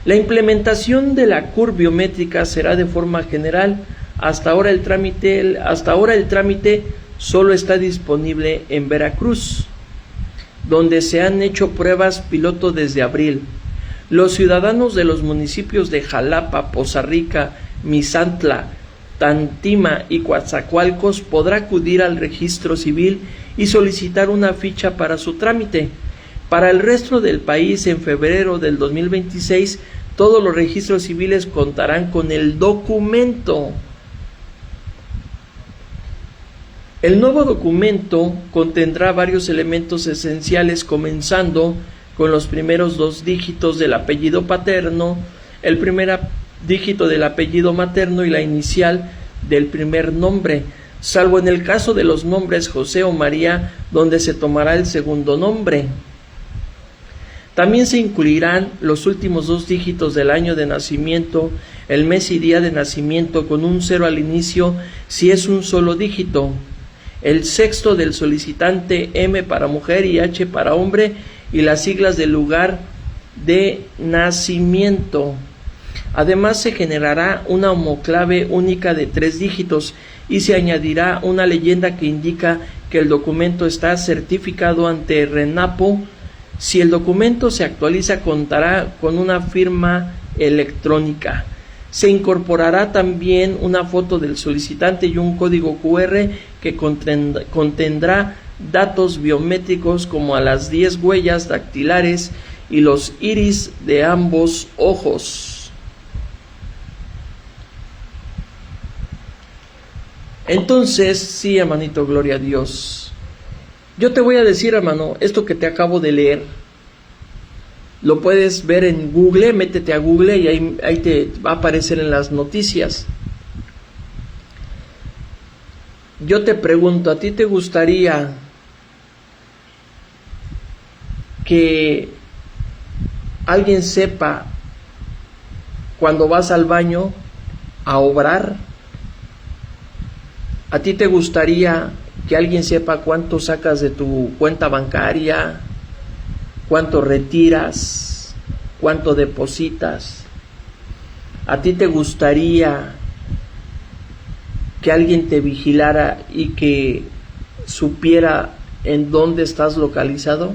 La implementación de la CUR biométrica será de forma general. Hasta ahora el trámite solo está disponible en Veracruz, donde se han hecho pruebas piloto desde abril. Los ciudadanos de los municipios de Jalapa, Poza Rica, Misantla, Tantima y Coatzacoalcos podrá acudir al registro civil y solicitar una ficha para su trámite. Para el resto del país, en febrero del 2026, todos los registros civiles contarán con el documento. El nuevo documento contendrá varios elementos esenciales, comenzando con los primeros 2 dígitos del apellido paterno, el primer dígito del apellido materno y la inicial del primer nombre, salvo en el caso de los nombres José o María, donde se tomará el segundo nombre. También se incluirán los últimos 2 dígitos del año de nacimiento, el mes y día de nacimiento con un 0 al inicio si es un solo dígito, el sexto del solicitante, M para mujer y H para hombre, y las siglas del lugar de nacimiento. Además, se generará una homoclave única de 3 dígitos y se añadirá una leyenda que indica que el documento está certificado ante RENAPO. Si el documento se actualiza, contará con una firma electrónica. Se incorporará también una foto del solicitante y un código QR que contendrá datos biométricos como a las 10 huellas dactilares y los iris de ambos ojos. Entonces, sí, hermanito, gloria a Dios. Yo te voy a decir, hermano, esto que te acabo de leer, lo puedes ver en Google, métete a Google y ahí te va a aparecer en las noticias. Yo te pregunto, ¿a ti te gustaría que alguien sepa cuando vas al baño a obrar? ¿A ti te gustaría que alguien sepa cuánto sacas de tu cuenta bancaria, cuánto retiras, cuánto depositas? ¿A ti te gustaría que alguien te vigilara y que supiera en dónde estás localizado?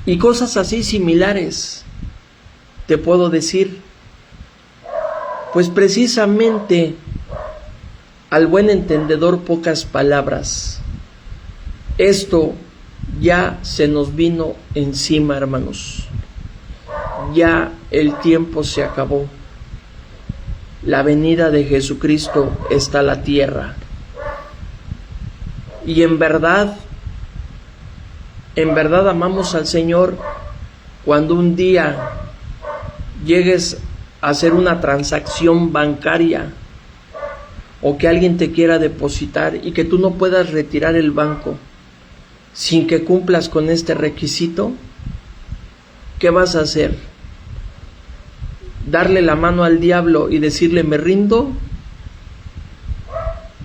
Y cosas así similares, te puedo decir. Pues precisamente, al buen entendedor pocas palabras. Esto ya se nos vino encima, hermanos. Ya el tiempo se acabó. La venida de Jesucristo está a la tierra. Y en verdad amamos al Señor cuando un día llegues a hacer una transacción bancaria o que alguien te quiera depositar y que tú no puedas retirar el banco sin que cumplas con este requisito. ¿Qué vas a hacer? ¿Darle la mano al diablo y decirle me rindo?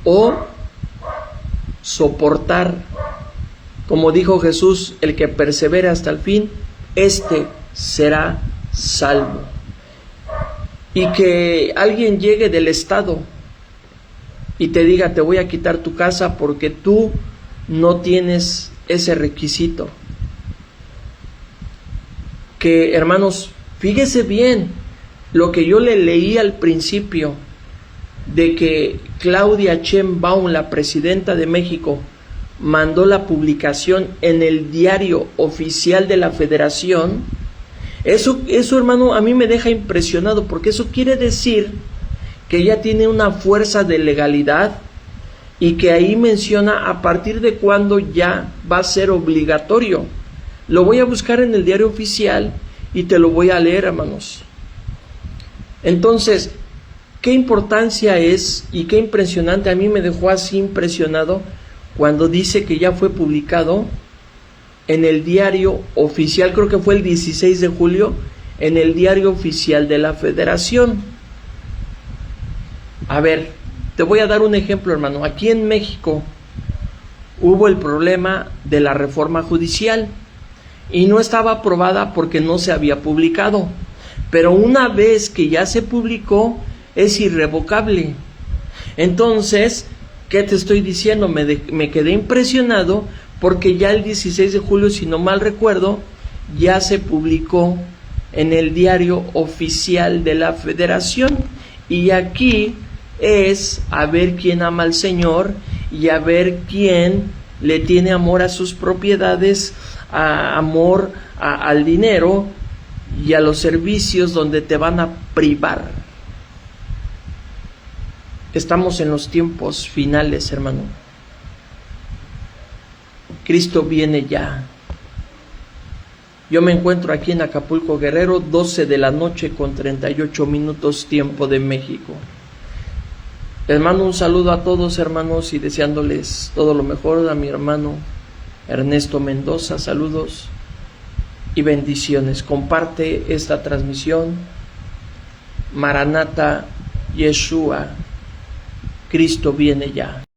¿O soportar? Como dijo Jesús, el que persevere hasta el fin, este será salvo. Y que alguien llegue del Estado y te diga, te voy a quitar tu casa porque tú no tienes ese requisito. Que, hermanos, fíjese bien lo que yo le leí al principio, de que Claudia Sheinbaum, la presidenta de México, mandó la publicación en el diario oficial de la Federación. Eso, hermano, a mí me deja impresionado, porque eso quiere decir que ya tiene una fuerza de legalidad y que ahí menciona a partir de cuándo ya va a ser obligatorio. Lo voy a buscar en el diario oficial y te lo voy a leer, hermanos. Entonces, qué importancia es y qué impresionante, a mí me dejó así impresionado cuando dice que ya fue publicado en el diario oficial, creo que fue el 16 de julio, en el diario oficial de la Federación. A ver, te voy a dar un ejemplo, hermano. Aquí en México hubo el problema de la reforma judicial y no estaba aprobada porque no se había publicado. Pero una vez que ya se publicó, es irrevocable. Entonces, ¿Qué te estoy diciendo? Me quedé impresionado porque ya el 16 de julio, si no mal recuerdo, ya se publicó en el diario oficial de la Federación. Y aquí es a ver quién ama al Señor y a ver quién le tiene amor a sus propiedades, amor al dinero y a los servicios donde te van a privar. Estamos en los tiempos finales, hermano. Cristo viene ya. Yo me encuentro aquí en Acapulco, Guerrero, 12 de la noche con 38 minutos, tiempo de México. Les mando un saludo a todos, hermanos, y deseándoles todo lo mejor. A mi hermano Ernesto Mendoza, saludos y bendiciones. Comparte esta transmisión. Maranata, Yeshua, Cristo viene ya.